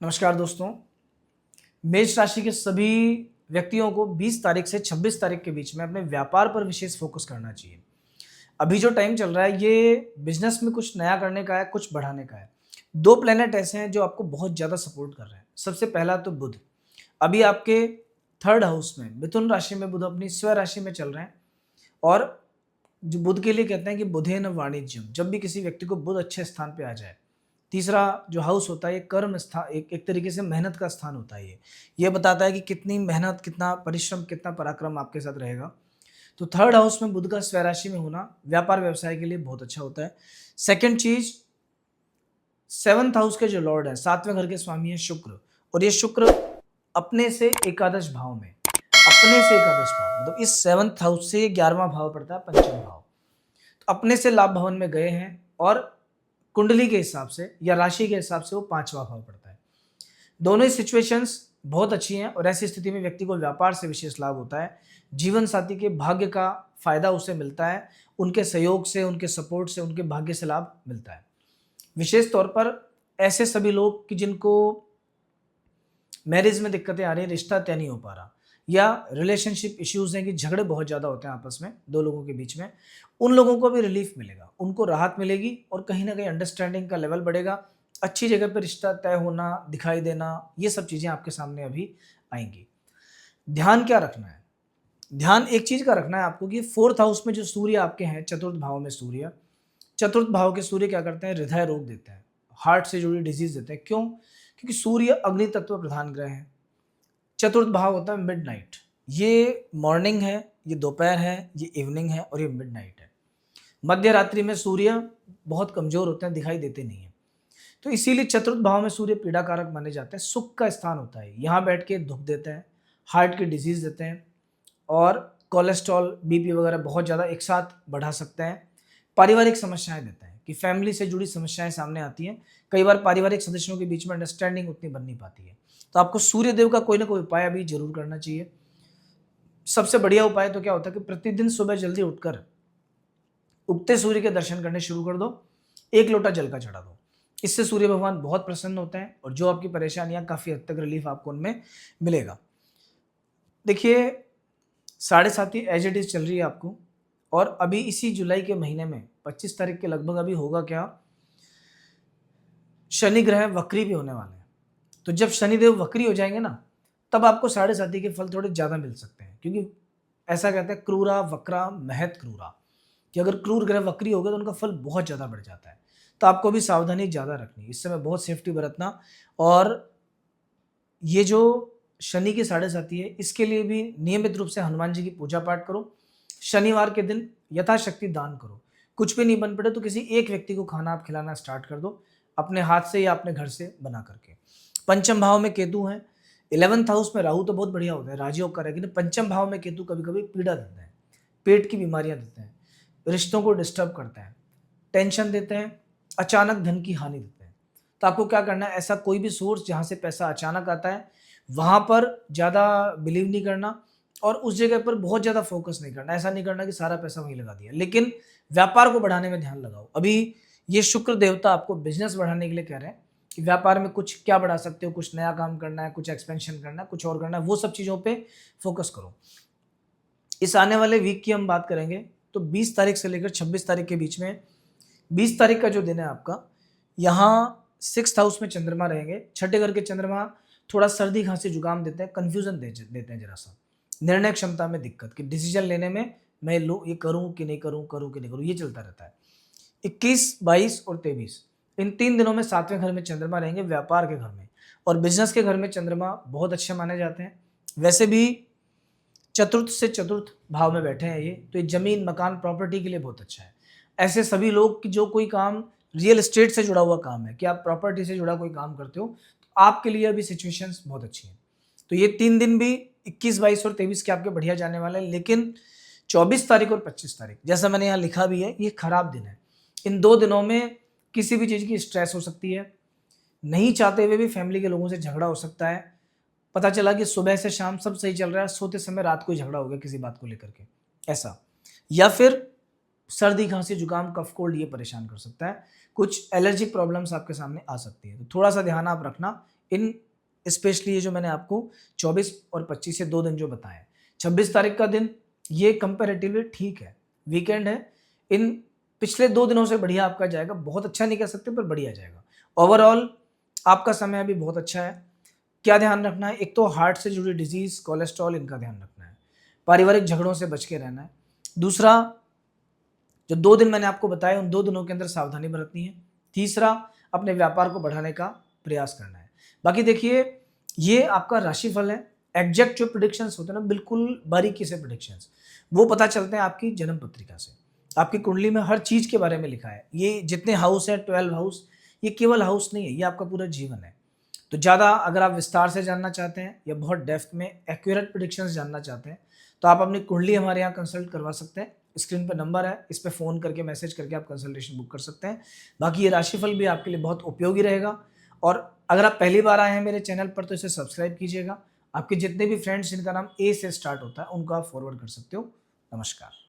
नमस्कार दोस्तों। मेष राशि के सभी व्यक्तियों को 20 तारीख से 26 तारीख के बीच में अपने व्यापार पर विशेष फोकस करना चाहिए। अभी जो टाइम चल रहा है ये बिजनेस में कुछ नया करने का है, कुछ बढ़ाने का है। 2 प्लैनेट ऐसे हैं जो आपको बहुत ज़्यादा सपोर्ट कर रहे हैं। सबसे पहला तो बुध, अभी आपके 3rd हाउस में मिथुन राशि में बुध अपनी स्व राशि में चल रहे हैं और जो बुध के लिए कहते हैं कि बुधेन वाणिज्यम, जब भी किसी व्यक्ति को बुध अच्छे स्थान पे आ जाए। तीसरा जो हाउस होता है ये कर्म स्थान, एक तरीके से मेहनत का स्थान होता है। ये बताता है कि कितनी मेहनत, कितना परिश्रम, कितना पराक्रम आपके साथ रहेगा। तो 3rd हाउस में बुध का स्वराशि में होना व्यापार व्यवसाय के लिए बहुत अच्छा होता है। सेकंड चीज, 7th हाउस के जो लॉर्ड है, 7वें घर के स्वामी है शुक्र, और ये शुक्र अपने से एकादश भाव में, अपने से एकादश भाव मतलब इस 7th हाउस से 11वां भाव पड़ता है, पंचम भाव। तो अपने से लाभ भवन में गए हैं और कुंडली के हिसाब से या राशि के हिसाब से वो 5वां भाव पड़ता है। दोनों ही सिचुएशंस बहुत अच्छी हैं और ऐसी स्थिति में व्यक्ति को व्यापार से विशेष लाभ होता है। जीवन साथी के भाग्य का फायदा उसे मिलता है, उनके सहयोग से, उनके सपोर्ट से, उनके भाग्य से लाभ मिलता है। विशेष तौर पर ऐसे सभी लोग कि जिनको मैरिज में दिक्कतें आ रही हैं, रिश्ता तय नहीं हो पा रहा, या रिलेशनशिप इश्यूज हैं कि झगड़े बहुत ज़्यादा होते हैं आपस में दो लोगों के बीच में, उन लोगों को भी रिलीफ मिलेगा, उनको राहत मिलेगी और कहीं ना कहीं अंडरस्टैंडिंग का लेवल बढ़ेगा। अच्छी जगह पर रिश्ता तय होना, दिखाई देना, ये सब चीज़ें आपके सामने अभी आएंगी। ध्यान क्या रखना है? ध्यान एक चीज़ का रखना है आपको कि 4th हाउस में जो सूर्य आपके हैं, 4th भाव में सूर्य, 4th भाव के सूर्य क्या करते हैं? हृदय रोग देते हैं, हार्ट से जुड़ी डिजीज देते हैं। क्यों? क्योंकि सूर्य अग्नि तत्व प्रधान ग्रह है। 4th भाव होता है मिडनाइट, ये मॉर्निंग है, ये दोपहर है, ये इवनिंग है और ये मिडनाइट है। मध्य रात्रि में सूर्य बहुत कमजोर होते हैं, दिखाई देते नहीं है। तो इसीलिए 4th भाव में सूर्य पीड़ा कारक माने जाते हैं, सुख का स्थान होता है। यहाँ बैठ के दुख देते हैं, हार्ट की डिजीज देते हैं और कोलेस्ट्रॉल, बीपी वगैरह बहुत ज़्यादा एक साथ बढ़ा सकते हैं। पारिवारिक समस्याएं देते हैं कि फैमिली से जुड़ी समस्याएं सामने आती हैं। कई बार पारिवारिक सदस्यों के बीच में अंडरस्टैंडिंग उतनी बन नहीं पाती है। तो आपको सूर्य देव का कोई ना कोई उपाय अभी जरूर करना चाहिए। सबसे बढ़िया उपाय तो क्या होता है कि प्रतिदिन सुबह जल्दी उठकर उगते सूर्य के दर्शन करने शुरू कर दो, 1 लोटा जल का चढ़ा दो। इससे सूर्य भगवान बहुत प्रसन्न होते हैं और जो आपकी परेशानियां, काफी हद तक रिलीफ आपको उनमें मिलेगा। देखिए, 7.5 एज इट इज चल रही है आपको, और अभी इसी जुलाई के महीने में 25 तारीख के लगभग अभी होगा क्या, शनि ग्रह वक्री भी होने वाले हैं। तो जब शनिदेव वक्री हो जाएंगे ना, तब आपको 7.5 के फल थोड़े ज्यादा मिल सकते हैं, क्योंकि ऐसा कहते हैं क्रूरा वक्रा महत क्रूरा, कि अगर क्रूर ग्रह वक्री हो गए तो उनका फल बहुत ज्यादा बढ़ जाता है। तो आपको भी सावधानी ज्यादा रखनी है, इस समय बहुत सेफ्टी बरतना। और ये जो शनि की 7.5 है, इसके लिए भी नियमित रूप से हनुमान जी की पूजा पाठ करो। शनिवार के दिन यथाशक्ति दान करो। कुछ भी नहीं बन पड़े तो किसी एक व्यक्ति को खाना आप खिलाना स्टार्ट कर दो, अपने हाथ से या अपने घर से बना करके। पंचम भाव में केतु है, 11th हाउस में राहु तो बहुत बढ़िया होता है, राजयोग का, लेकिन पंचम भाव में केतु कभी कभी पीड़ा देते हैं, पेट की बीमारियां देते हैं, रिश्तों को डिस्टर्ब करते हैं, टेंशन देते हैं, अचानक धन की हानि देते हैं। तो आपको क्या करना है, ऐसा कोई भी सोर्स जहां से पैसा अचानक आता है वहां पर ज्यादा बिलीव नहीं करना और उस जगह पर बहुत ज्यादा फोकस नहीं करना। ऐसा नहीं करना कि सारा पैसा वहीं लगा दिया, लेकिन व्यापार को बढ़ाने में ध्यान लगाओ। अभी ये शुक्र देवता आपको बिजनेस बढ़ाने के लिए कह रहे हैं कि व्यापार में कुछ क्या बढ़ा सकते हो, कुछ नया काम करना है, कुछ एक्सपेंशन करना है, कुछ और करना है, वो सब चीजों पे फोकस करो। इस आने वाले वीक की हम बात करेंगे तो 20 तारीख से लेकर 26 तारीख के बीच में, 20 तारीख का जो दिन है आपका, यहाँ 6th हाउस में चंद्रमा रहेंगे। 6ठे घर के चंद्रमा थोड़ा सर्दी खांसी जुकाम देते हैं, कंफ्यूजन देते हैं, जरा सा निर्णय क्षमता में दिक्कत, कि डिसीजन लेने में मैं लो ये करूं कि नहीं करूं, करूं कि नहीं करूं, ये चलता रहता है। 21, 22 और 23 इन 3 दिनों में 7वें घर में चंद्रमा रहेंगे, व्यापार के घर में, और बिजनेस के घर में चंद्रमा बहुत अच्छे माने जाते हैं। वैसे भी 4th से 4th भाव में बैठे हैं ये, तो ये जमीन, मकान, प्रॉपर्टी के लिए बहुत अच्छा है। ऐसे सभी लोग कि जो कोई काम रियल एस्टेट से जुड़ा हुआ काम है, कि आप प्रॉपर्टी से जुड़ा कोई काम करते हो, तो आपके लिए अभी सिचुएशंस बहुत अच्छी हैं। तो ये 3 दिन भी 21, 22 और 23 के आपके बढ़िया जाने वाले हैं। लेकिन 24 तारीख और 25 तारीख, जैसा मैंने यहाँ लिखा भी है, ये खराब दिन है। इन 2 दिनों में किसी भी चीज़ की स्ट्रेस हो सकती है, नहीं चाहते हुए भी फैमिली के लोगों से झगड़ा हो सकता है। पता चला कि सुबह से शाम सब सही चल रहा है, सोते समय रात को ही झगड़ा हो गया किसी बात को लेकर के, ऐसा। या फिर सर्दी खांसी जुकाम कफ कोल्ड ये परेशान कर सकता है, कुछ एलर्जिक प्रॉब्लम्स आपके सामने आ सकती है। तो थोड़ा सा ध्यान आप रखना इन स्पेशली ये जो मैंने आपको 24 और 25 से 2 दिन जो बताए। 26 तारीख का दिन ये कंपैरेटिवली ठीक है, वीकेंड है। इन पिछले 2 दिनों से बढ़िया आपका जाएगा, बहुत अच्छा नहीं कह सकते पर बढ़िया जाएगा। ओवरऑल आपका समय अभी बहुत अच्छा है। क्या ध्यान रखना है? एक तो हार्ट से जुड़ी डिजीज़, कोलेस्ट्रॉल, इनका ध्यान रखना है। पारिवारिक झगड़ों से बच के रहना है। दूसरा, जो 2 दिन मैंने आपको बताए उन 2 दिनों के अंदर सावधानी बरतनी है। तीसरा, अपने व्यापार को बढ़ाने का प्रयास करना है। बाकी देखिए, ये आपका राशिफल है। एग्जैक्ट जो प्रेडिक्शंस होते हैं ना, बिल्कुल बारीकी से प्रेडिक्शंस, वो पता चलते हैं आपकी जन्म पत्रिका से। आपकी कुंडली में हर चीज़ के बारे में लिखा है। ये जितने हाउस हैं, 12 हाउस, ये केवल हाउस नहीं है, ये आपका पूरा जीवन है। तो ज़्यादा अगर आप विस्तार से जानना चाहते हैं या बहुत डेप्थ में एक्यूरेट प्रेडिक्शंस जानना चाहते हैं, तो आप अपनी कुंडली हमारे यहाँ कंसल्ट करवा सकते हैं। स्क्रीन पे नंबर है, इस पे फ़ोन करके मैसेज करके आप कंसल्टेशन बुक कर सकते हैं। बाकी ये राशिफल भी आपके लिए बहुत उपयोगी रहेगा। और अगर आप पहली बार आए हैं मेरे चैनल पर तो इसे सब्सक्राइब कीजिएगा। आपके जितने भी फ्रेंड्स जिनका नाम ए से स्टार्ट होता है उनको आप फॉरवर्ड कर सकते हो। नमस्कार।